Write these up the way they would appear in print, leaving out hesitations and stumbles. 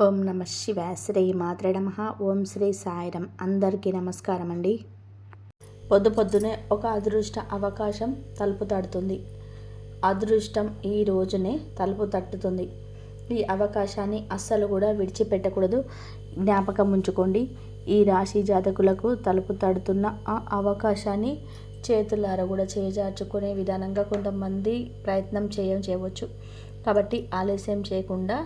ఓం నమ శివాయ. శ్రీ మాత్రే నమః. ఓం శ్రీ సాయిరం. అందరికీ నమస్కారం అండి. పొద్దునే ఒక అదృష్ట అవకాశం తలుపు తడుతుంది. అదృష్టం ఈ రోజునే తలుపు తట్టుతుంది. ఈ అవకాశాన్ని అస్సలు కూడా విడిచిపెట్టకూడదు. జ్ఞాపకం ఉంచుకోండి. ఈ రాశి జాతకులకు తలుపు తడుతున్న ఆ అవకాశాన్ని చేతులారా కూడా చేజార్చుకునే విధానంగా కొంతమంది ప్రయత్నం చేయవచ్చు. కాబట్టి ఆలస్యం చేయకుండా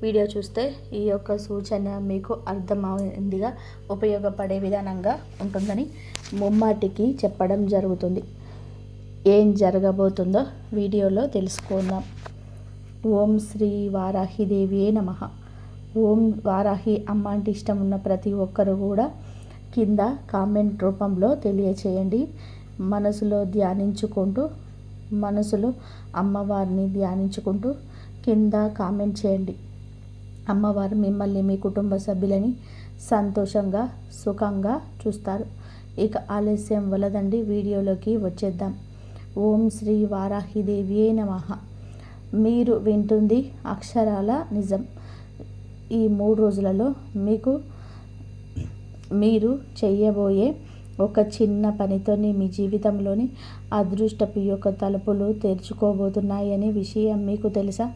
వీడియో చూస్తే ఈ యొక్క సూచన మీకు అర్థమైందిగా ఉపయోగపడే విధానంగా ఉంటుందని ముమ్మాటికి చెప్పడం జరుగుతుంది. ఏం జరగబోతుందో వీడియోలో తెలుసుకుందాం. ఓం శ్రీ వారాహిదేవియే నమః. ఓం వారాహి అమ్మ అంటే ఇష్టం ఉన్న ప్రతి ఒక్కరు కూడా కింద కామెంట్ రూపంలో తెలియచేయండి. మనసులో అమ్మవారిని ధ్యానించుకుంటూ కింద కామెంట్ చేయండి. అమ్మవారు మిమ్మల్ని మీ కుటుంబ సభ్యులని సంతోషంగా సుఖంగా చూస్తారు. ఇక ఆలస్యం వలదండి, వీడియోలోకి వచ్చేద్దాం. ఓం శ్రీ వారాహిదేవియే నమః. మీరు వింటుంది అక్షరాల నిజం. ఈ 3 రోజులలో మీరు చేయబోయే ఒక చిన్న పనితోనే మీ జీవితంలోని అదృష్టపు యొక్క తలుపులు తెరుచుకోబోతున్నాయనే విషయం మీకు తెలుసా?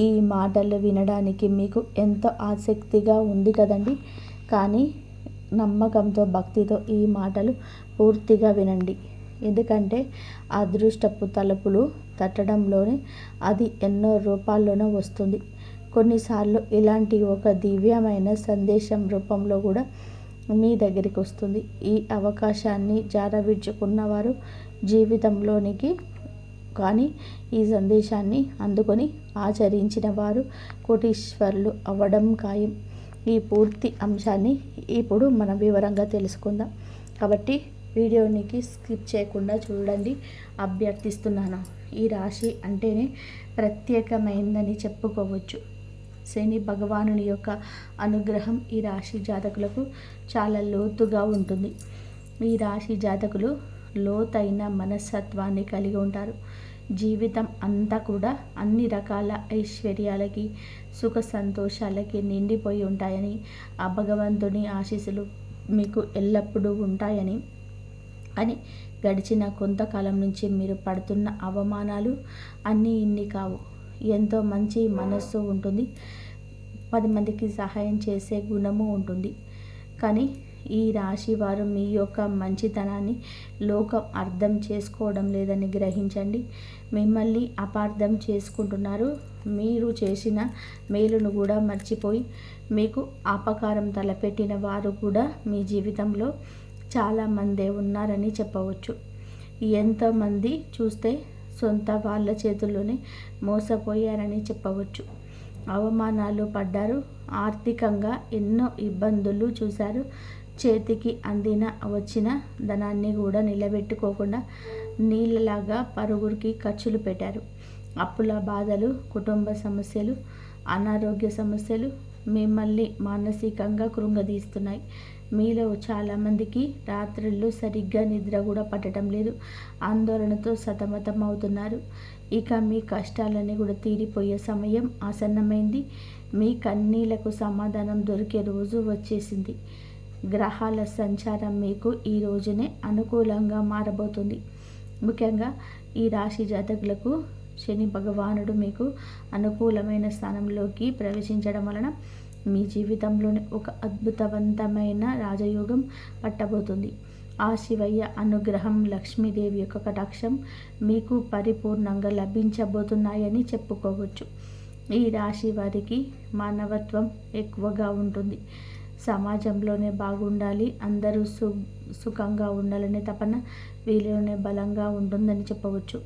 ఈ మాటలు వినడానికి మీకు ఎంతో ఆసక్తిగా ఉంది కదండి. కానీ నమ్మకంతో భక్తితో ఈ మాటలు పూర్తిగా వినండి. ఎందుకంటే అదృష్టపు తలుపులు తట్టడంలోనే అది ఎన్నో రూపాల్లోనే వస్తుంది. కొన్నిసార్లు ఇలాంటి ఒక దివ్యమైన సందేశం రూపంలో కూడా మీ దగ్గరికి వస్తుంది. ఈ అవకాశాన్ని జారవిడ్చుకున్నవారు జీవితంలోనికి కానీ ఈ సందేశాన్ని అందుకొని ఆచరించిన వారు కోటీశ్వరులు అవ్వడం ఖాయం. ఈ పూర్తి అంశాన్ని ఇప్పుడు మనం వివరంగా తెలుసుకుందాం. కాబట్టి వీడియోనికి స్కిప్ చేయకుండా చూడండి అభ్యర్థిస్తున్నాను. ఈ రాశి అంటేనే ప్రత్యేకమైందని చెప్పుకోవచ్చు. శని భగవానుని యొక్క అనుగ్రహం ఈ రాశి జాతకులకు చాలా లోతుగా ఉంటుంది. ఈ రాశి జాతకులు లోతైన మనస్తత్వాన్ని కలిగి ఉంటారు. జీవితం అంతా కూడా అన్ని రకాల ఐశ్వర్యాలకి సుఖ సంతోషాలకి నిండిపోయి ఉంటాయని, ఆ భగవంతుని ఆశీస్సులు మీకు ఎల్లప్పుడూ ఉంటాయని, అని గడిచిన కొంతకాలం నుంచి మీరు పడుతున్న అవమానాలు అన్నీ ఇన్ని కావు. ఎంతో మంచి మనస్సు ఉంటుంది. 10 మందికి సహాయం చేసే గుణము ఉంటుంది. కానీ ఈ రాశి వారు మీ యొక్క మంచితనాన్ని లోకం అర్థం చేసుకోవడం లేదని గ్రహించండి. మిమ్మల్ని అపార్థం చేసుకుంటున్నారు. మీరు చేసిన మేలును కూడా మర్చిపోయి మీకు అపకారం తలపెట్టిన వారు కూడా మీ జీవితంలో చాలామందే ఉన్నారని చెప్పవచ్చు. ఎంతోమంది చూస్తే సొంత వాళ్ళ చేతుల్లోనే మోసపోయారని చెప్పవచ్చు. అవమానాలు పడ్డారు. ఆర్థికంగా ఎన్నో ఇబ్బందులు చూశారు. చేతికి వచ్చిన ధనాన్ని కూడా నిలబెట్టుకోకుండా నీళ్ళలాగా పరుగురికి ఖర్చులు పెట్టారు. అప్పుల బాధలు, కుటుంబ సమస్యలు, అనారోగ్య సమస్యలు మిమ్మల్ని మానసికంగా కృంగదీస్తున్నాయి. మీలో చాలామందికి రాత్రుళ్ళు సరిగ్గా నిద్ర కూడా పట్టడం లేదు. ఆందోళనతో సతమతం అవుతున్నారు. ఇక మీ కష్టాలన్నీ కూడా తీరిపోయే సమయం ఆసన్నమైంది. మీ కన్నీళ్లకు సమాధానం దొరికే రోజు వచ్చేసింది. గ్రహాల సంచారం మీకు ఈ రోజునే అనుకూలంగా మారబోతుంది. ముఖ్యంగా ఈ రాశి జాతకులకు శని భగవానుడు మీకు అనుకూలమైన స్థానంలోకి ప్రవేశించడం వలన మీ జీవితంలోని ఒక అద్భుతవంతమైన రాజయోగం పట్టబోతుంది. ఆ శివయ్య అనుగ్రహం, లక్ష్మీదేవి యొక్క కటాక్షం మీకు పరిపూర్ణంగా లభించబోతున్నాయని చెప్పుకోవచ్చు. ఈ రాశి వారికి మానవత్వం ఎక్కువగా ఉంటుంది. సమాజంలోనే బాగుండాలి, అందరూ సుఖంగా ఉండాలనే తపన వీరిలోనే బలంగా ఉంటుందని చెప్పవచ్చు.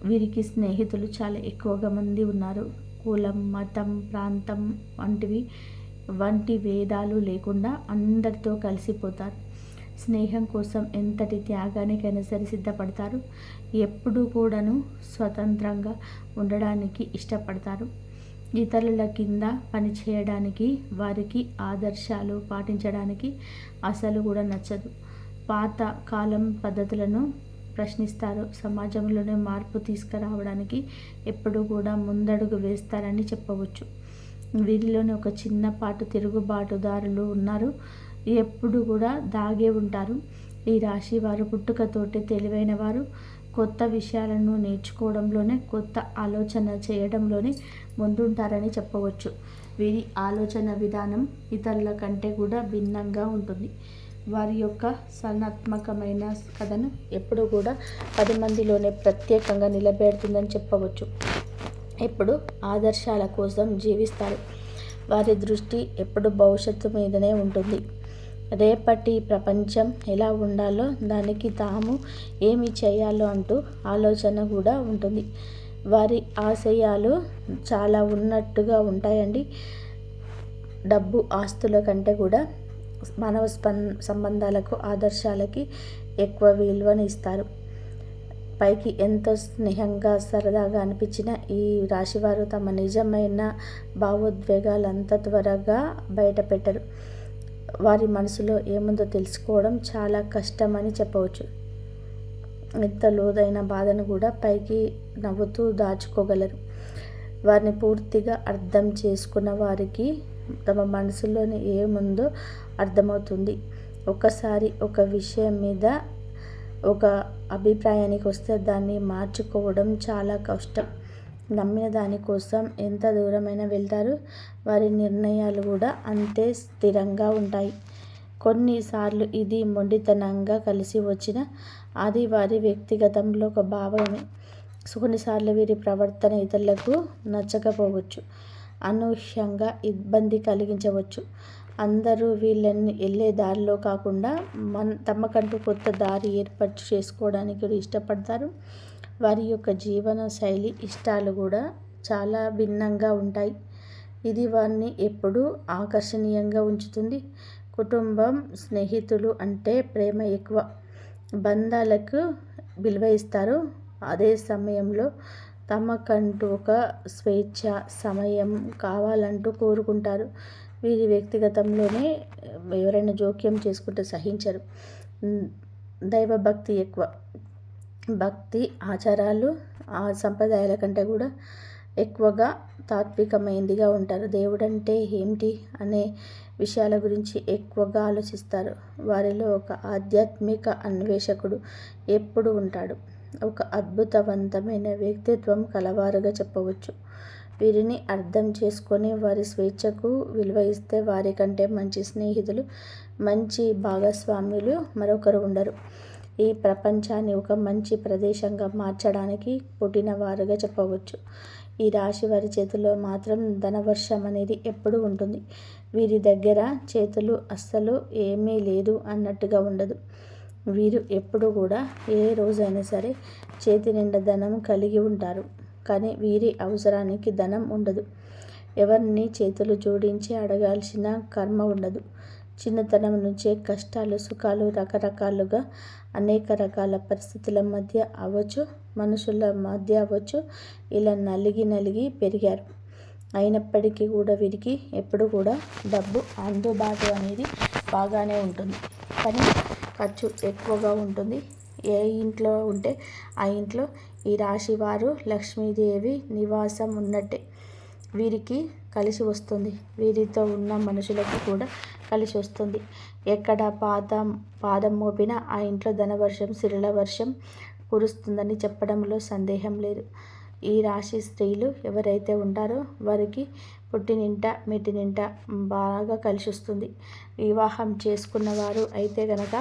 వీరికి స్నేహితులు చాలా ఎక్కువగా మంది ఉన్నారు. కులం, మతం, ప్రాంతం వంటి భేదాలు లేకుండా అందరితో కలిసిపోతారు. స్నేహం కోసం ఎంతటి త్యాగానికైనా సరే సిద్ధపడతారు. ఎప్పుడూ కూడాను స్వతంత్రంగా ఉండడానికి ఇష్టపడతారు. ఇతరుల కింద పనిచేయడానికి, వారికి ఆదర్శాలు పాటించడానికి అసలు కూడా నచ్చదు. పాత కాలం పద్ధతులను ప్రశ్నిస్తారు. సమాజంలోనే మార్పు తీసుకురావడానికి ఎప్పుడూ కూడా ముందడుగు వేస్తారని చెప్పవచ్చు. వీరిలోని ఒక చిన్నపాటు తిరుగుబాటుదారులు ఉన్నారు. ఎప్పుడు కూడా దాగే ఉంటారు. ఈ రాశి వారు పుట్టుకతోటి తెలివైన వారు. కొత్త విషయాలను నేర్చుకోవడంలోనే, కొత్త ఆలోచన చేయడంలోనే ముందుంటారని చెప్పవచ్చు. వీరి ఆలోచన విధానం ఇతరుల కంటే కూడా భిన్నంగా ఉంటుంది. వారి యొక్క సృజనాత్మకమైన కథను ఎప్పుడు కూడా 10 మందిలోనే ప్రత్యేకంగా నిలబెడుతుందని చెప్పవచ్చు. ఎప్పుడు ఆదర్శాల కోసం జీవిస్తారు. వారి దృష్టి ఎప్పుడు భవిష్యత్తు మీదనే ఉంటుంది. రేపటి ప్రపంచం ఎలా ఉండాలో, దానికి తాము ఏమి చేయాలో అంటూ ఆలోచన కూడా ఉంటుంది. వారి ఆశయాలు చాలా ఉన్నట్టుగా ఉంటాయండి. డబ్బు, ఆస్తుల కంటే కూడా మానవ సంబంధాలకు, ఆదర్శాలకి ఎక్కువ విలువని ఇస్తారు. పైకి ఎంతో స్నేహంగా, సరదాగా అనిపించిన ఈ రాశివారు తమ నిజమైన భావోద్వేగాలు అంత త్వరగా బయట పెట్టరు. వారి మనసులో ఏముందో తెలుసుకోవడం చాలా కష్టమని చెప్పవచ్చు. ఎంత లోతైన బాధను కూడా పైకి నవ్వుతూ దాచుకోగలరు. వారిని పూర్తిగా అర్థం చేసుకున్న వారికి తమ మనసులోని ఏముందో అర్థమవుతుంది. ఒకసారి ఒక విషయం మీద ఒక అభిప్రాయానికి వస్తే దాన్ని మార్చుకోవడం చాలా కష్టం. నమ్మిన దానికోసం ఎంత దూరమైనా వెళ్తారు. వారి నిర్ణయాలు కూడా అంతే స్థిరంగా ఉంటాయి. కొన్నిసార్లు ఇది మొండితనంగా కలిసి వచ్చిన అది వారి వ్యక్తిగతంలో ఒక భావమే. కొన్నిసార్లు వీరి ప్రవర్తన ఇతరులకు నచ్చకపోవచ్చు, అనూహ్యంగా ఇబ్బంది కలిగించవచ్చు. అందరూ వీళ్ళని వెళ్ళే దారిలో కాకుండా తమకంటూ కొత్త దారి ఏర్పాటు చేసుకోవడానికి ఇష్టపడతారు. వారి యొక్క జీవన శైలి, ఇష్టాలు కూడా చాలా భిన్నంగా ఉంటాయి. ఇది వారిని ఎప్పుడూ ఆకర్షణీయంగా ఉంచుతుంది. కుటుంబం, స్నేహితులు అంటే ప్రేమ ఎక్కువ. బంధాలకు విలువ ఇస్తారు. అదే సమయంలో తమకంటూ ఒక స్వేచ్ఛ, సమయం కావాలంటూ కోరుకుంటారు. వీరి వ్యక్తిగతంలోనే ఎవరైనా జోక్యం చేసుకుంటే సహించరు. దైవభక్తి ఎక్కువ. భక్తి, ఆచారాలు, సంప్రదాయాల కంటే కూడా ఎక్కువగా తాత్వికమైనదిగా ఉంటారు. దేవుడంటే ఏమిటి అనే విషయాల గురించి ఎక్కువగా ఆలోచిస్తారు. వారిలో ఒక ఆధ్యాత్మిక అన్వేషకుడు ఎప్పుడు ఉంటాడు. ఒక అద్భుతవంతమైన వ్యక్తిత్వం కలవారుగా చెప్పవచ్చు. వీరిని అర్థం చేసుకొని వారి స్వేచ్ఛకు విలువ ఇస్తే వారికంటే మంచి స్నేహితులు, మంచి భాగస్వాములు మరొకరు ఉండరు. ఈ ప్రపంచాన్ని ఒక మంచి ప్రదేశంగా మార్చడానికి పుట్టినవారుగా చెప్పవచ్చు. ఈ రాశి వారి చేతిలో మాత్రం ధనవర్షం అనేది ఎప్పుడూ ఉంటుంది. వీరి దగ్గర చేతులు అస్సలు ఏమీ లేదు అన్నట్టుగా ఉండదు. వీరు ఎప్పుడు కూడా ఏ రోజైనా సరే చేతి నిండా ధనం కలిగి ఉంటారు. కానీ వీరి అవసరానికి ధనం ఉండదు. ఎవరిని చేతులు జోడించి అడగాల్సిన కర్మ ఉండదు. చిన్నతనం నుంచే కష్టాలు, సుఖాలు రకరకాలుగా అనేక రకాల పరిస్థితుల మధ్య అవ్వచ్చు, మనుషుల మధ్య అవ్వచ్చు, ఇలా నలిగి పెరిగారు. అయినప్పటికీ కూడా వీరికి ఎప్పుడు కూడా డబ్బు అందుబాటు అనేది బాగానే ఉంటుంది. కానీ ఖర్చు ఎక్కువగా ఉంటుంది. ఏ ఇంట్లో ఉంటే ఆ ఇంట్లో ఈ రాశి వారు లక్ష్మీదేవి నివాసం ఉన్నట్టే. వీరికి కలిసి వస్తుంది. వీరితో ఉన్న మనుషులకు కూడా కలిసి వస్తుంది. ఎక్కడ పాదం మోపినా ఆ ఇంట్లో ధనవర్షం, సిరుల వర్షం కురుస్తుందని చెప్పడంలో సందేహం లేదు. ఈ రాశి స్త్రీలు ఎవరైతే ఉంటారో వారికి పుట్టినింట, మెట్టినింట బాగా కలిసి వస్తుంది. వివాహం చేసుకున్న వారు అయితే గనక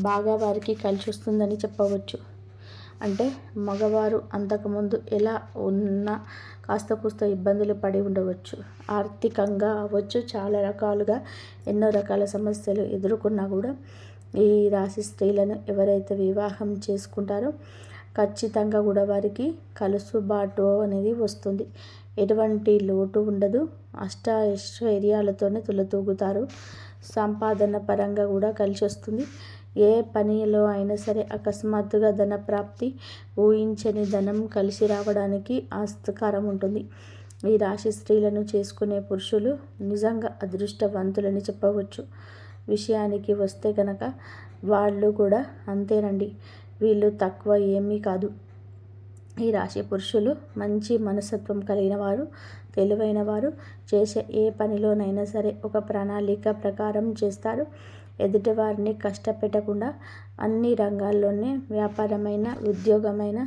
బాగా వారికి కలిసి వస్తుందని చెప్పవచ్చు. అంటే మగవారు అంతకుముందు ఎలా ఉన్నా కాస్త కూస్త ఇబ్బందులు పడి ఉండవచ్చు. ఆర్థికంగా అవ్వచ్చు, చాలా రకాలుగా ఎన్నో రకాల సమస్యలు ఎదుర్కొన్నా కూడా ఈ రాశి స్త్రీలను ఎవరైతే వివాహం చేసుకుంటారో ఖచ్చితంగా కూడా వారికి కలుసుబాటు అనేది వస్తుంది. ఎటువంటి లోటు ఉండదు. ఐశ్వర్యాలతోనే తులతూగుతారు. సంపాదన పరంగా కూడా కలిసి వస్తుంది. ఏ పనిలో అయినా సరే అకస్మాత్తుగా ధన ప్రాప్తి, ఊహించని ధనం కలిసి రావడానికి ఆస్కారం ఉంటుంది. ఈ రాశి స్త్రీలను చేసుకునే పురుషులు నిజంగా అదృష్టవంతులని చెప్పవచ్చు. విషయానికి వస్తే కనుక వాళ్ళు కూడా అంతేనండి. వీళ్ళు తక్కువ ఏమీ కాదు. ఈ రాశి పురుషులు మంచి మనస్తత్వం కలిగిన వారు, తెలివైన వారు. చేసే ఏ పనిలోనైనా సరే ఒక ప్రణాళిక ప్రకారం చేస్తారు. ఎదుటివారిని కష్టపెట్టకుండా అన్ని రంగాల్లోనే వ్యాపారమైన, ఉద్యోగమైన,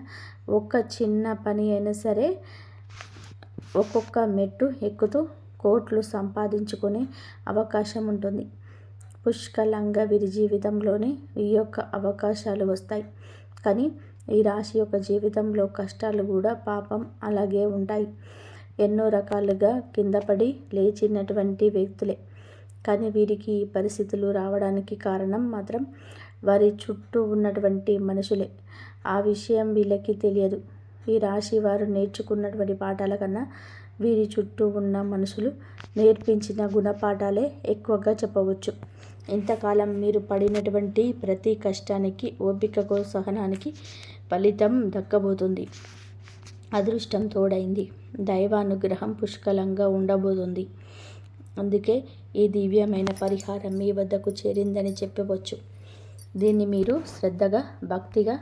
ఒక చిన్న పని అయినా సరే ఒక్కొక్క మెట్టు ఎక్కుతూ కోట్లు సంపాదించుకునే అవకాశం ఉంటుంది. పుష్కలంగా వీరి జీవితంలోనే ఈ యొక్క అవకాశాలు వస్తాయి. కానీ ఈ రాశి యొక్క జీవితంలో కష్టాలు కూడా పాపం అలాగే ఉంటాయి. ఎన్నో రకాలుగా కింద పడి లేచినటువంటి వ్యక్తులే. కానీ వీరికి ఈ పరిస్థితులు రావడానికి కారణం మాత్రం వారి చుట్టూ ఉన్నటువంటి మనుషులే. ఆ విషయం వీళ్ళకి తెలియదు. ఈ రాశి వారు నేర్చుకున్నటువంటి పాఠాల కన్నా వీరి చుట్టూ ఉన్న మనుషులు నేర్పించిన గుణపాఠాలే ఎక్కువగా చెప్పవచ్చు. ఇంతకాలం మీరు పడినటువంటి ప్రతి కష్టానికి, ఓపికకు, సహనానికి ఫలితం దక్కబోతుంది. అదృష్టం తోడైంది. దైవానుగ్రహం పుష్కలంగా ఉండబోతుంది. అందుకే ఈ దివ్యమైన పరిహారం మీ వద్దకు చేరిందని చెప్పవచ్చు. దీన్ని మీరు శ్రద్ధగా, భక్తిగా,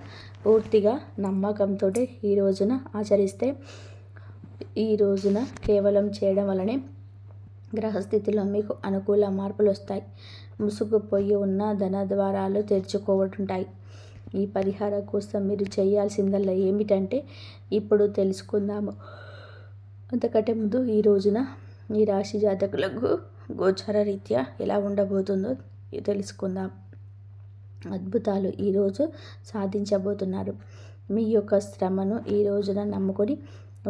పూర్తిగా నమ్మకంతో ఈ రోజున ఆచరిస్తే, ఈ రోజున కేవలం చేయడం వల్లనే గ్రహస్థితిలో మీకు అనుకూల మార్పులు వస్తాయి. ముసుగుపోయి ఉన్న ధన ద్వారాలు తెరుచుకోవటుంటాయి. ఈ పరిహారం కోసం మీరు చేయాల్సిందల్లా ఏమిటంటే ఇప్పుడు తెలుసుకుందాము. అంతకంటే ముందు ఈ రోజున ఈ రాశి జాతకులకు గోచార రీత్యా ఎలా ఉండబోతుందో తెలుసుకుందాం. అద్భుతాలు ఈరోజు సాధించబోతున్నారు. మీ యొక్క శ్రమను ఈ రోజున నమ్ముకొని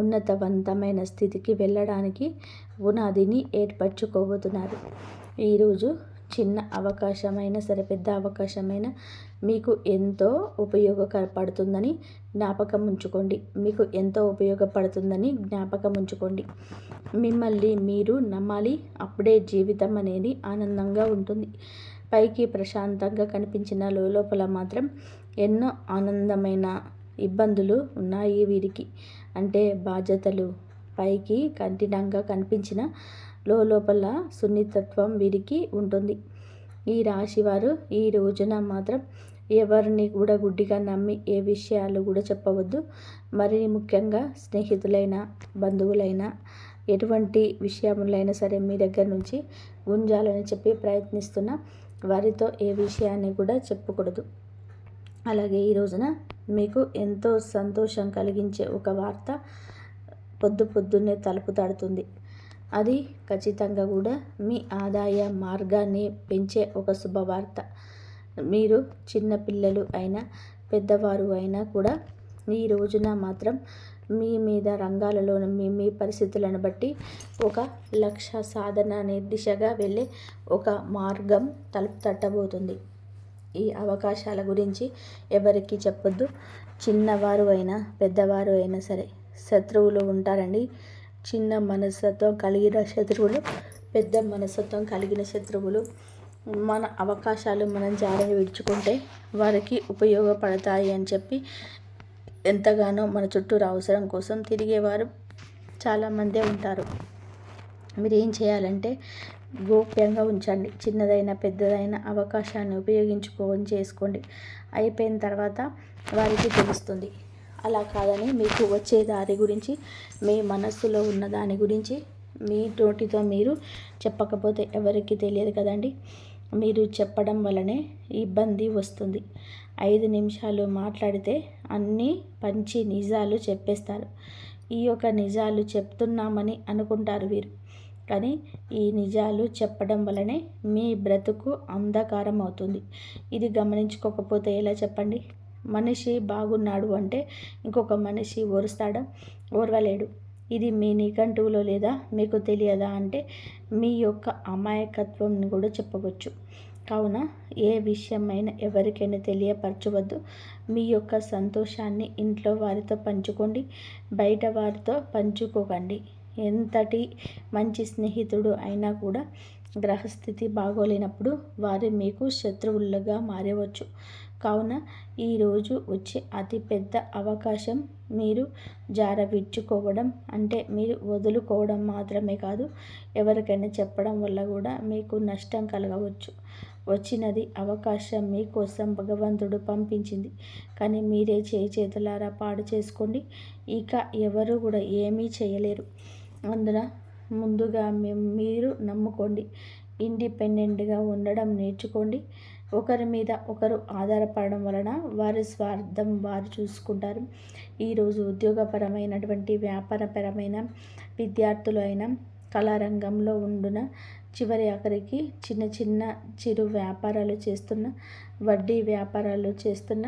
ఉన్నతవంతమైన స్థితికి వెళ్ళడానికి పునాదిని ఏర్పరచుకోబోతున్నారు. ఈరోజు చిన్న అవకాశమైనా సరే, పెద్ద అవకాశమైనా మీకు ఎంతో ఉపయోగపడుతుందని జ్ఞాపకం ఉంచుకోండి. మిమ్మల్ని మీరు నమ్మాలి. అప్పుడే జీవితం అనేది ఆనందంగా ఉంటుంది. పైకి ప్రశాంతంగా కనిపించిన లోపల మాత్రం ఎన్నో ఆనందమైన ఇబ్బందులు ఉన్నాయి వీరికి. అంటే బాధ్యతలు. పైకి కఠినంగా కనిపించిన లోపల సున్నితత్వం వీరికి ఉంటుంది. ఈ రాశివారు ఈ రోజున మాత్రం ఎవరిని కూడా గుడ్డిగా నమ్మి ఏ విషయాలు కూడా చెప్పవద్దు. మరి ముఖ్యంగా స్నేహితులైనా, బంధువులైనా, ఎటువంటి విషయములైనా సరే మీ దగ్గర నుంచి గుంజాలని చెప్పి ప్రయత్నిస్తున్న వారితో ఏ విషయాన్ని కూడా చెప్పకూడదు. అలాగే ఈ రోజున మీకు ఎంతో సంతోషం కలిగించే ఒక వార్త పొద్దున్నే తలుపు తడుతుంది. అది ఖచ్చితంగా కూడా మీ ఆదాయ మార్గాన్ని పెంచే ఒక శుభవార్త. మీరు చిన్న పిల్లలు అయినా, పెద్దవారు అయినా కూడా ఈ రోజున మాత్రం మీ మీద రంగాలలో మీ పరిస్థితులను బట్టి ఒక లక్ష్య సాధన దిశగా వెళ్ళే ఒక మార్గం తలుపు తట్టబోతుంది. ఈ అవకాశాల గురించి ఎవరికి చెప్పొద్దు. చిన్నవారు అయినా, పెద్దవారు అయినా సరే శత్రువులు ఉంటారండి. చిన్న మనస్తత్వం కలిగిన శత్రువులు, పెద్ద మనస్తత్వం కలిగిన శత్రువులు. మన అవకాశాలు మనం జారిని విడుచుకుంటే వారికి ఉపయోగపడతాయి అని చెప్పి ఎంతగానో మన చుట్టూరు అవసరం కోసం తిరిగేవారు చాలామందే ఉంటారు. మీరు ఏం చేయాలంటే గోప్యంగా ఉంచండి. చిన్నదైన పెద్దదైన అవకాశాన్ని చేసుకోండి. అయిపోయిన తర్వాత వారికి తెలుస్తుంది. అలా కాదని మీకు వచ్చే దారి గురించి, మీ మనస్సులో ఉన్న దాని గురించి మీ నోటితో మీరు చెప్పకపోతే ఎవరికి తెలియదు కదండి. మీరు చెప్పడం వల్లనే ఇబ్బంది వస్తుంది. 5 నిమిషాలు మాట్లాడితే అన్నీ పంచి నిజాలు చెప్పేస్తారు. ఈ యొక్క నిజాలు చెప్తున్నామని అనుకుంటారు వీరు. కానీ ఈ నిజాలు చెప్పడం వల్లనే మీ బ్రతుకు అంధకారం అవుతుంది. ఇది గమనించుకోకపోతే ఎలా చెప్పండి? మనిషి బాగున్నాడు అంటే ఇంకొక మనిషి ఓర్వలేడు. ఇది మీ నిఘంటువులో లేదా మీకు తెలియదా అంటే మీ యొక్క అమాయకత్వం కూడా చెప్పవచ్చు. కావున ఏ విషయమైనా ఎవరికైనా తెలియపరచవద్దు. మీ యొక్క సంతోషాన్ని ఇంట్లో వారితో పంచుకోండి, బయట వారితో పంచుకోకండి. ఎంతటి మంచి స్నేహితుడు అయినా కూడా గ్రహస్థితి బాగోలేనప్పుడు వారు మీకు శత్రువులుగా మారవచ్చు. కావున ఈరోజు వచ్చే అతిపెద్ద అవకాశం మీరు జారవిడ్చుకోవడం, అంటే మీరు వదులుకోవడం మాత్రమే కాదు, ఎవరికైనా చెప్పడం వల్ల కూడా మీకు నష్టం కలగవచ్చు. వచ్చినది అవకాశం మీకోసం భగవంతుడు పంపించింది, కానీ మీరే చేతులారా పాడు చేసుకోండి. ఇక ఎవరు కూడా ఏమీ చేయలేరు. అందున ముందుగా మీరు నమ్ముకోండి. ఇండిపెండెంట్గా ఉండడం నేర్చుకోండి. ఒకరి మీద ఒకరు ఆధారపడడం వలన వారి స్వార్థం వారు చూసుకుంటారు. ఈరోజు ఉద్యోగపరమైనటువంటి, వ్యాపారపరమైన, విద్యార్థులు అయినా, కళారంగంలో ఉండున, చివరి ఆఖరికి చిన్న చిరు వ్యాపారాలు చేస్తున్న, వడ్డీ వ్యాపారాలు చేస్తున్న,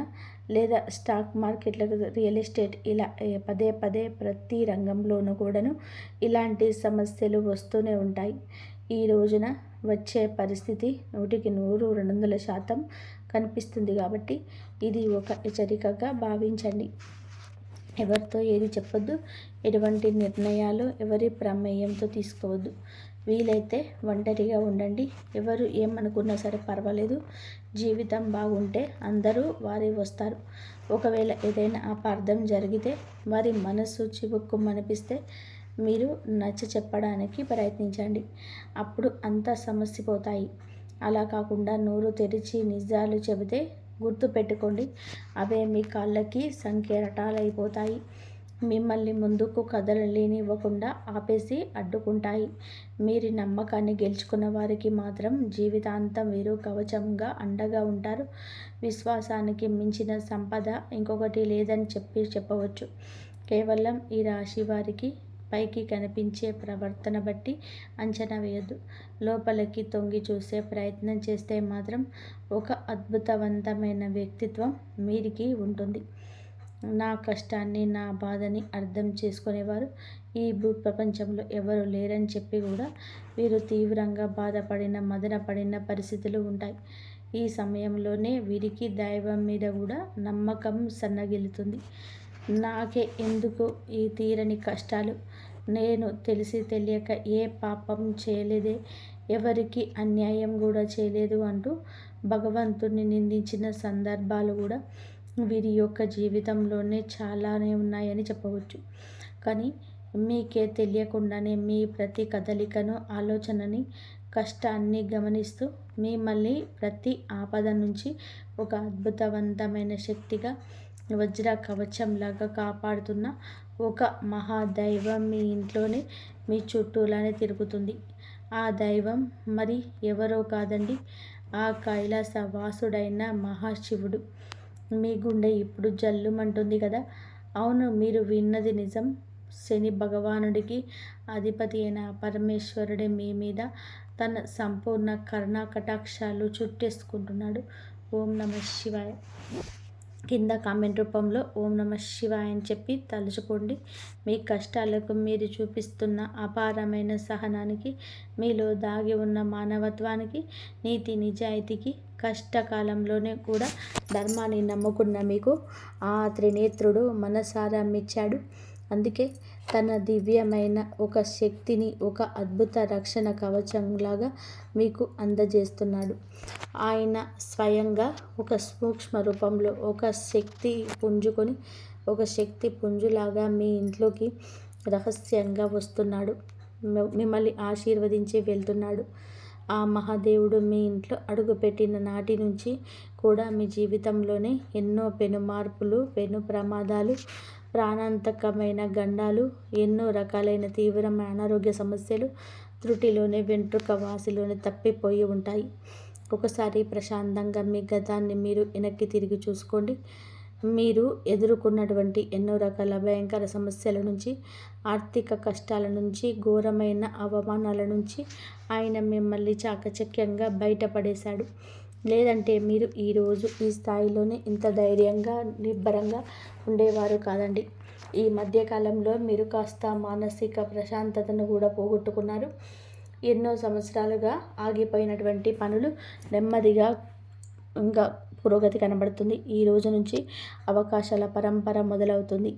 లేదా స్టాక్ మార్కెట్లకు, రియల్ ఎస్టేట్, ఇలా పదే ప్రతి రంగంలోనూ కూడాను ఇలాంటి సమస్యలు వస్తూనే ఉంటాయి. ఈ రోజున వచ్చే పరిస్థితి 100కి 200% కనిపిస్తుంది. కాబట్టి ఇది ఒక హెచ్చరికగా భావించండి. ఎవరితో ఏది చెప్పొద్దు. ఎటువంటి నిర్ణయాలు ఎవరి ప్రమేయంతో తీసుకోవద్దు. వీలైతే ఒంటరిగా ఉండండి. ఎవరు ఏమనుకున్నా సరే పర్వాలేదు. జీవితం బాగుంటే అందరూ వారి వస్తారు. ఒకవేళ ఏదైనా అపార్థం జరిగితే, వారి మనసు చివుక్కుమనిపిస్తే మీరు నచ్చ చెప్పడానికి ప్రయత్నించండి. అప్పుడు అంతా సమసిపోతాయి. అలా కాకుండా నోరు తెరిచి నిజాలు చెబితే గుర్తుపెట్టుకోండి, అవే మీ కాళ్ళకి సంకెరటాలైపోతాయి. మిమ్మల్ని ముందుకు కదలలేనివ్వకుండా ఆపేసి అడ్డుకుంటాయి. మీరు నమ్మకాన్ని గెలుచుకున్న వారికి మాత్రం జీవితాంతం వీరు కవచంగా అండగా ఉంటారు. విశ్వాసానికి మించిన సంపద ఇంకొకటి లేదని చెప్పవచ్చు. కేవలం ఈ రాశి వారికి పైకి కనిపించే ప్రవర్తన బట్టి అంచనా వేయద్దు. లోపలికి తొంగి చూసే ప్రయత్నం చేస్తే మాత్రం ఒక అద్భుతవంతమైన వ్యక్తిత్వం మీరికి ఉంటుంది. నా కష్టాన్ని, నా బాధని అర్థం చేసుకునేవారు ఈ భూప్రపంచంలో ఎవరు లేరని చెప్పి కూడా వీరు తీవ్రంగా బాధపడిన, మదనపడిన పరిస్థితులు ఉంటాయి. ఈ సమయంలోనే వీరికి దైవం మీద కూడా నమ్మకం సన్నగిల్లుతుంది. నాకే ఎందుకు ఈ తీరని కష్టాలు? నేను తెలిసి తెలియక ఏ పాపం చేయలేదే, ఎవరికి అన్యాయం కూడా చేయలేదు అంటూ భగవంతుడిని నిందించిన సందర్భాలు కూడా వీరి యొక్క జీవితంలోనే చాలానే ఉన్నాయని చెప్పవచ్చు. కానీ మీకే తెలియకుండానే మీ ప్రతి కదలికను, ఆలోచనని, కష్టాన్ని గమనిస్తూ మిమ్మల్ని ప్రతి ఆపద నుంచి ఒక అద్భుతవంతమైన శక్తిగా, వజ్ర కవచంలాగా కాపాడుతున్న ఒక మహాదైవం మీ ఇంట్లోనే, మీ చుట్టూలానే తిరుగుతుంది. ఆ దైవం మరి ఎవరో కాదండి, ఆ కైలాస వాసుడైన మహాశివుడు. మీ గుండె ఇప్పుడు జల్లుమంటుంది కదా? అవును, మీరు విన్నది నిజం. శని భగవానుడికి అధిపతి అయిన పరమేశ్వరుడే మీ మీద తన సంపూర్ణ కరుణా కటాక్షాలు చుట్టేసుకుంటున్నాడు. ఓం నమః శివాయ. కింద కామెంట్ రూపంలో ఓం నమః శివాయ అని చెప్పి తలుచుకోండి. మీ కష్టాలకు మీరు చూపిస్తున్న అపారమైన సహనానికి, మీలో దాగి ఉన్న మానవత్వానికి, నీతి నిజాయితీకి, కష్టకాలంలోనే కూడా ధర్మాన్ని నమ్ముకున్న మీకు ఆ త్రినేత్రుడు మనసారా మెచ్చాడు. అందుకే తన దివ్యమైన ఒక శక్తిని ఒక అద్భుత రక్షణ కవచంలాగా మీకు అందజేస్తున్నాడు. ఆయన స్వయంగా ఒక సూక్ష్మ రూపంలో ఒక శక్తి పుంజుకొని, ఒక శక్తి పుంజులాగా మీ ఇంట్లోకి రహస్యంగా వస్తున్నాడు. మిమ్మల్ని ఆశీర్వదించి వెళ్తున్నాడు. ఆ మహాదేవుడు మీ ఇంట్లో అడుగుపెట్టిన నాటి నుంచి కూడా మీ జీవితంలోనే ఎన్నో పెను మార్పులు, పెను ప్రమాదాలు, ప్రాణాంతకమైన గండాలు, ఎన్నో రకాలైన తీవ్రమైన అనారోగ్య సమస్యలు త్రుటిలోనే, వెంట్రుక వాసిలోనే తప్పిపోయి ఉంటాయి. ఒకసారి ప్రశాంతంగా మీ గతాన్ని మీరు వెనక్కి తిరిగి చూసుకోండి. మీరు ఎదుర్కొన్నటువంటి ఎన్నో రకాల భయంకర సమస్యల నుంచి, ఆర్థిక కష్టాల నుంచి, ఘోరమైన అవమానాల నుంచి ఆయన మిమ్మల్ని చాకచక్యంగా బయటపడేశాడు. లేదంటే మీరు ఈరోజు ఈ స్థాయిలోనే ఇంత ధైర్యంగా, నిబ్బరంగా ఉండేవారు కాదండి. ఈ మధ్యకాలంలో మీరు కాస్త మానసిక ప్రశాంతతను కూడా పోగొట్టుకున్నారు. ఎన్నో సంవత్సరాలుగా ఆగిపోయినటువంటి పనులు నెమ్మదిగా ఇంకా పురోగతి కనబడుతుంది. ఈ రోజు నుంచి అవకాశాల పరంపర మొదలవుతుంది.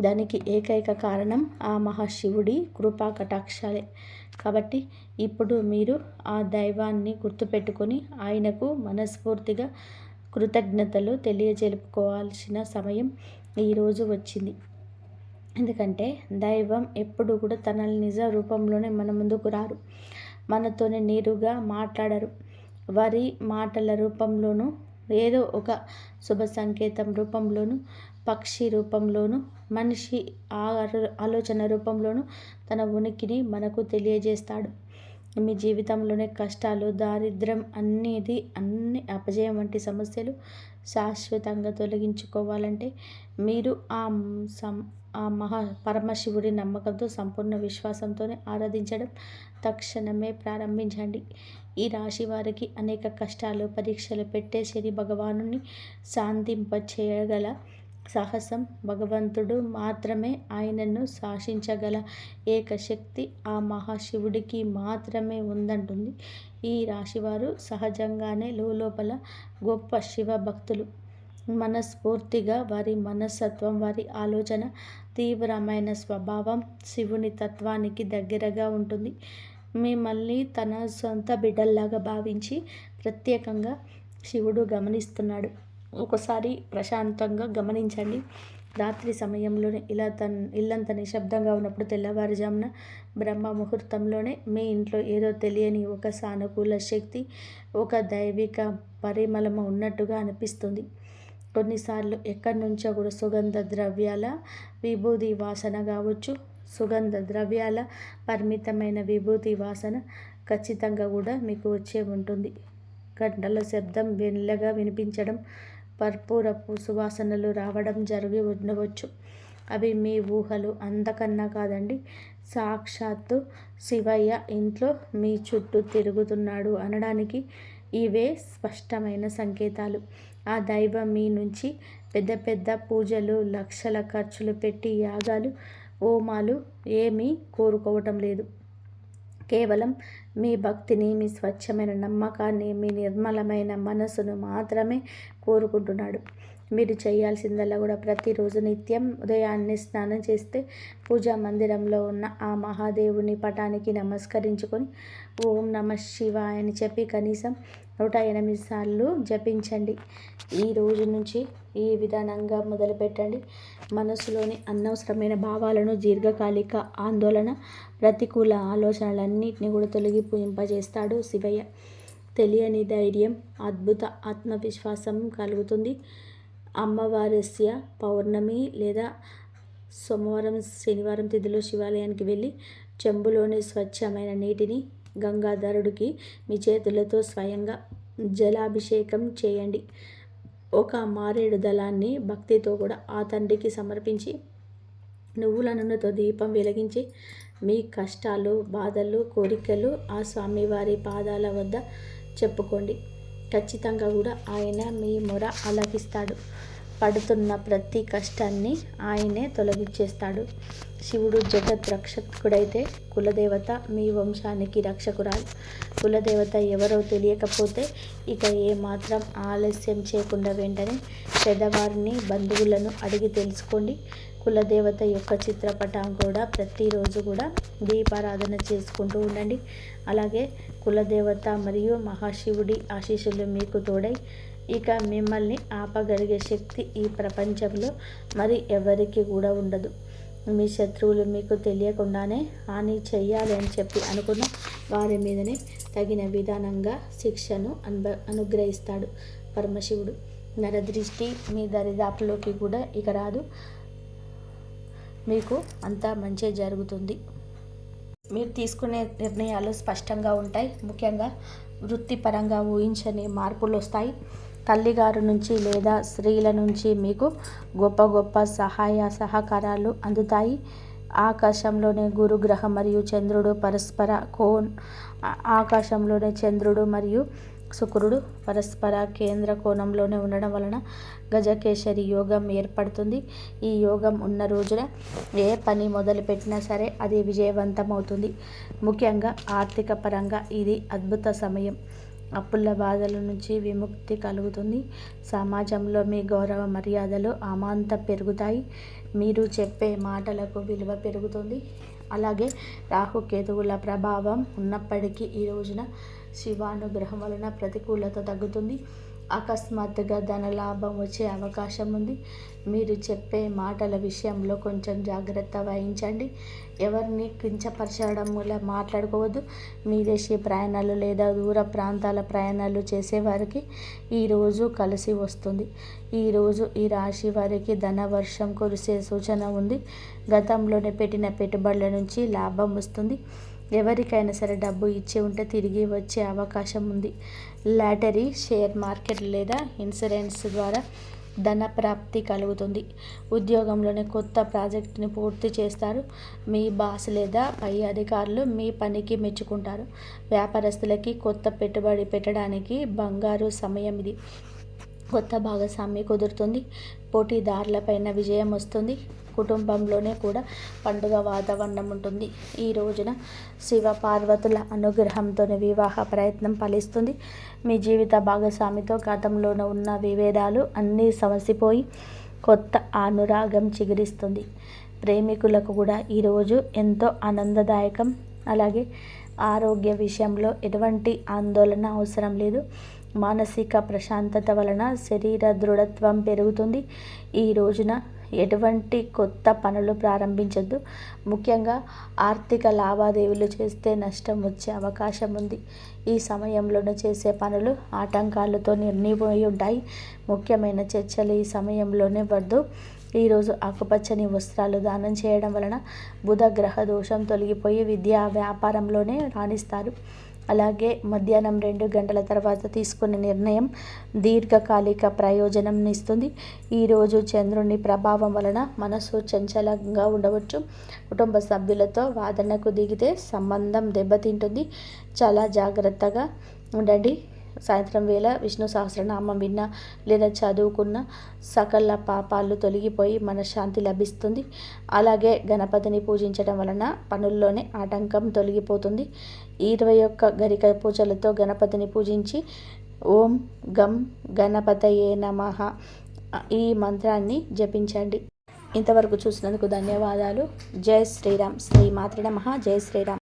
దానికి ఏకైక కారణం ఆ మహాశివుడి కృపా కటాక్షాలే. కాబట్టి ఇప్పుడు మీరు ఆ దైవాన్ని గుర్తుపెట్టుకొని ఆయనకు మనస్ఫూర్తిగా కృతజ్ఞతలు తెలియజెలుపుకోవాల్సిన సమయం ఈరోజు వచ్చింది. ఎందుకంటే దైవం ఎప్పుడు కూడా తన నిజ రూపంలోనే మన ముందుకు రారు, మనతోనే నేరుగా మాట్లాడరు. వారి మాటల రూపంలోనూ, ఏదో ఒక శుభ సంకేతం రూపంలోనూ, పక్షి రూపంలోనూ, మనిషి ఆలోచన రూపంలోనూ తన ఉనికిని మనకు తెలియజేస్తాడు. మీ జీవితంలోనే కష్టాలు, దారిద్ర్యం అన్ని అపజయం వంటి సమస్యలు శాశ్వతంగా తొలగించుకోవాలంటే మీరు ఆ పరమశివుడి నమ్మకంతో, సంపూర్ణ విశ్వాసంతోనే ఆరాధించడం తక్షణమే ప్రారంభించండి. ఈ రాశి వారికి అనేక కష్టాలు, పరీక్షలు పెట్టే శని భగవానుని శాంతింపచేయగల సాహసం భగవంతుడు మాత్రమే, ఆయనను శాసించగల ఏకశక్తి ఆ మహాశివుడికి మాత్రమే ఉందంటుంది ఈ రాశివారు. సహజంగానే లోపల గొప్ప శివ భక్తులు. మనస్ఫూర్తిగా వారి మనస్తత్వం, వారి ఆలోచన, తీవ్రమైన స్వభావం శివుని తత్వానికి దగ్గరగా ఉంటుంది. మిమ్మల్ని తన సొంత బిడ్డల్లాగా భావించి ప్రత్యేకంగా శివుడు గమనిస్తున్నాడు. ఒకసారి ప్రశాంతంగా గమనించండి. రాత్రి సమయంలోనే ఇల్లంతా నిశ్శబ్దంగా ఉన్నప్పుడు, తెల్లవారుజామున బ్రహ్మ ముహూర్తంలోనే మీ ఇంట్లో ఏదో తెలియని ఒక సానుకూల శక్తి, ఒక దైవిక పరిమళము ఉన్నట్టుగా అనిపిస్తుంది. కొన్నిసార్లు ఎక్కడి నుంచో కూడా సుగంధ ద్రవ్యాల విభూతి వాసన కావచ్చు, సుగంధ ద్రవ్యాల పరిమితమైన విభూతి వాసన ఖచ్చితంగా కూడా మీకు వచ్చే ఉంటుంది. గంటల శబ్దం మెల్లగా వినిపించడం, కర్పూరపు సువాసనలు రావడం జరిగి ఉండవచ్చు. అవి మీ ఊహలు, అంతకన్నా కాదండి. సాక్షాత్తు శివయ్య ఇంట్లో మీ చుట్టూ తిరుగుతున్నాడు అనడానికి ఇవే స్పష్టమైన సంకేతాలు. ఆ దైవం మీ నుంచి పెద్ద పెద్ద పూజలు, లక్షల ఖర్చులు పెట్టి యాగాలు, హోమాలు ఏమీ కోరుకోవటం లేదు. కేవలం మీ భక్తిని, మీ స్వచ్ఛమైన నమ్మకాన్ని, మీ నిర్మలమైన మనసును మాత్రమే కోరుకుంటున్నాడు. మీరు చేయాల్సిందల్లా కూడా ప్రతిరోజు నిత్యం ఉదయాన్నే స్నానం చేస్తే పూజా మందిరంలో ఉన్న ఆ మహాదేవుని పటానికి నమస్కరించుకొని ఓం నమః శివాయ అని చెప్పి కనీసం 108 సార్లు జపించండి. ఈ రోజు నుంచి ఈ విధానంగా మొదలుపెట్టండి. మనసులోని అనవసరమైన భావాలను, దీర్ఘకాలిక ఆందోళన, ప్రతికూల ఆలోచనలన్నింటినీ కూడా తొలగింపజేస్తాడు శివయ్య. తెలియని ధైర్యం, అద్భుత ఆత్మవిశ్వాసం కలుగుతుంది. అమావాస్య, పౌర్ణమి లేదా సోమవారం, శనివారం తిథిలో శివాలయానికి వెళ్ళి చెంబులోని స్వచ్ఛమైన నీటిని గంగాధరుడికి మీ చేతులతో స్వయంగా జలాభిషేకం చేయండి. ఒక మారేడు దళాన్ని భక్తితో కూడా ఆ తండ్రికి సమర్పించి నువ్వుల నూనెతో దీపం వెలిగించి మీ కష్టాలు, బాధలు, కోరికలు ఆ స్వామివారి పాదాల వద్ద చెప్పుకోండి. ఖచ్చితంగా కూడా ఆయన మీ మొర ఆలకిస్తాడు. పడుతున్న ప్రతి కష్టాన్ని ఆయనే తొలగించేస్తాడు. శివుడు జగత్ రక్షకుడైతే కులదేవత మీ వంశానికి రక్షకురాలు. కులదేవత ఎవరో తెలియకపోతే ఇక ఏమాత్రం ఆలస్యం చేయకుండా వెంటనే పెద్దవారిని, బంధువులను అడిగి తెలుసుకోండి. కులదేవత యొక్క చిత్రపటం కూడా ప్రతిరోజు కూడా దీపారాధన చేసుకుంటూ ఉండండి. అలాగే కులదేవత మరియు మహాశివుడి ఆశీస్సులు మీకు తోడై ఇక మిమ్మల్ని ఆపగలిగే శక్తి ఈ ప్రపంచంలో మరి ఎవరికి కూడా ఉండదు. మీ శత్రువులు మీకు తెలియకుండానే హాని చెయ్యాలి అని చెప్పి అనుకున్న వారి మీదనే తగిన విధానంగా శిక్షను అనుగ్రహిస్తాడు పరమశివుడు. నరదృష్టి మీ దరిదాపులోకి కూడా ఇక రాదు. మీకు అంతా మంచి జరుగుతుంది. మీరు తీసుకునే నిర్ణయాలు స్పష్టంగా ఉంటాయి. ముఖ్యంగా వృత్తిపరంగా ఊహించని మార్పులు వస్తాయి. తల్లిగారు నుంచి లేదా స్త్రీల నుంచి మీకు గొప్ప గొప్ప సహాయ సహకారాలు అందుతాయి. ఆకాశంలోనే గురుగ్రహం మరియు చంద్రుడు పరస్పర ఆకాశంలోనే చంద్రుడు మరియు శుక్రుడు పరస్పర కేంద్ర కోణంలోనే ఉండడం వలన గజకేసరి యోగం ఏర్పడుతుంది. ఈ యోగం ఉన్న రోజున ఏ పని మొదలుపెట్టినా సరే అది విజయవంతమవుతుంది. ముఖ్యంగా ఆర్థిక పరంగా ఇది అద్భుత సమయం. అప్పుల బాధల నుంచి విముక్తి కలుగుతుంది. సమాజంలో మీ గౌరవ మర్యాదలు అమాంతం పెరుగుతాయి. మీరు చెప్పే మాటలకు విలువ పెరుగుతుంది. అలాగే రాహుకేతువుల ప్రభావం ఉన్నప్పటికీ ఈ రోజున శివానుగ్రహం వలన ప్రతికూలత తగ్గుతుంది. అకస్మాత్తుగా ధనలాభం వచ్చే అవకాశం ఉంది. మీరు చెప్పే మాటల విషయంలో కొంచెం జాగ్రత్త వహించండి. ఎవరిని కించపరచడం వల్ల మాట్లాడుకోవద్దు. విదేశీ ప్రయాణాలు లేదా దూర ప్రాంతాల ప్రయాణాలు చేసేవారికి ఈరోజు కలిసి వస్తుంది. ఈరోజు ఈ రాశి వారికి ధనవర్షం కురిసే సూచన ఉంది. గతంలోనే పెట్టిన పెట్టుబడుల నుంచి లాభం వస్తుంది. ఎవరికైనా సరే డబ్బు ఇచ్చి ఉంటే తిరిగి వచ్చే అవకాశం ఉంది. లాటరీ, షేర్ మార్కెట్ లేదా ఇన్సూరెన్స్ ద్వారా ధన ప్రాప్తి కలుగుతుంది. ఉద్యోగంలోనే కొత్త ప్రాజెక్టుని పూర్తి చేస్తారు. మీ బాస్ లేదా పై అధికారులు మీ పనికి మెచ్చుకుంటారు. వ్యాపారస్తులకి కొత్త పెట్టుబడి పెట్టడానికి బంగారు సమయం ఇది. కొత్త భాగస్వామి కుదురుతుంది. పోటీదారులపైన విజయం వస్తుంది. కుటుంబంలోనే కూడా పండుగ వాతావరణం ఉంటుంది. ఈ రోజున శివ పార్వతుల అనుగ్రహంతోనే వివాహ ప్రయత్నం ఫలిస్తుంది. మీ జీవిత భాగస్వామితో గతంలోనే ఉన్న విభేదాలు అన్నీ సమసిపోయి కొత్త అనురాగం చిగురిస్తుంది. ప్రేమికులకు కూడా ఈరోజు ఎంతో ఆనందదాయకం. అలాగే ఆరోగ్య విషయంలో ఎటువంటి ఆందోళన అవసరం లేదు. మానసిక ప్రశాంతత వలన శరీర దృఢత్వం పెరుగుతుంది. ఈ రోజున ఎటువంటి కొత్త పనులు ప్రారంభించొద్దు. ముఖ్యంగా ఆర్థిక లావాదేవీలు చేస్తే నష్టం వచ్చే అవకాశం ఉంది. ఈ సమయంలోనే చేసే పనులు ఆటంకాలతో నిండిపోయి ఉంటాయి. ముఖ్యమైన చర్చలు ఈ సమయంలోనే వద్దు. ఈరోజు ఆకుపచ్చని వస్త్రాలు దానం చేయడం వలన బుధ గ్రహ దోషం తొలగిపోయి విద్యా వ్యాపారంలోనే రాణిస్తారు. అలాగే మధ్యాహ్నం 2 గంటల తర్వాత తీసుకునే నిర్ణయం దీర్ఘకాలిక ప్రయోజనం ఇస్తుంది. ఈరోజు చంద్రుని ప్రభావం వలన మనసు చంచలంగా ఉండవచ్చు. కుటుంబ సభ్యులతో వాదనకు దిగితే సంబంధం దెబ్బతింటుంది. చాలా జాగ్రత్తగా ఉండండి. సాయంత్రం వేళ విష్ణు సహస్రనామం విన్నా లేదా చదువుకున్న సకల పాపాలు తొలగిపోయి మనశ్శాంతి లభిస్తుంది. అలాగే గణపతిని పూజించడం వలన పనుల్లోనే ఆటంకం తొలగిపోతుంది. 21 గరిక పూజలతో గణపతిని పూజించి ఓం గం గణపతయే నమః ఈ మంత్రాన్ని జపించండి. ఇంతవరకు చూసినందుకు ధన్యవాదాలు. జై శ్రీరామ్. శ్రీ మాత్రే నమః. జై శ్రీరామ్.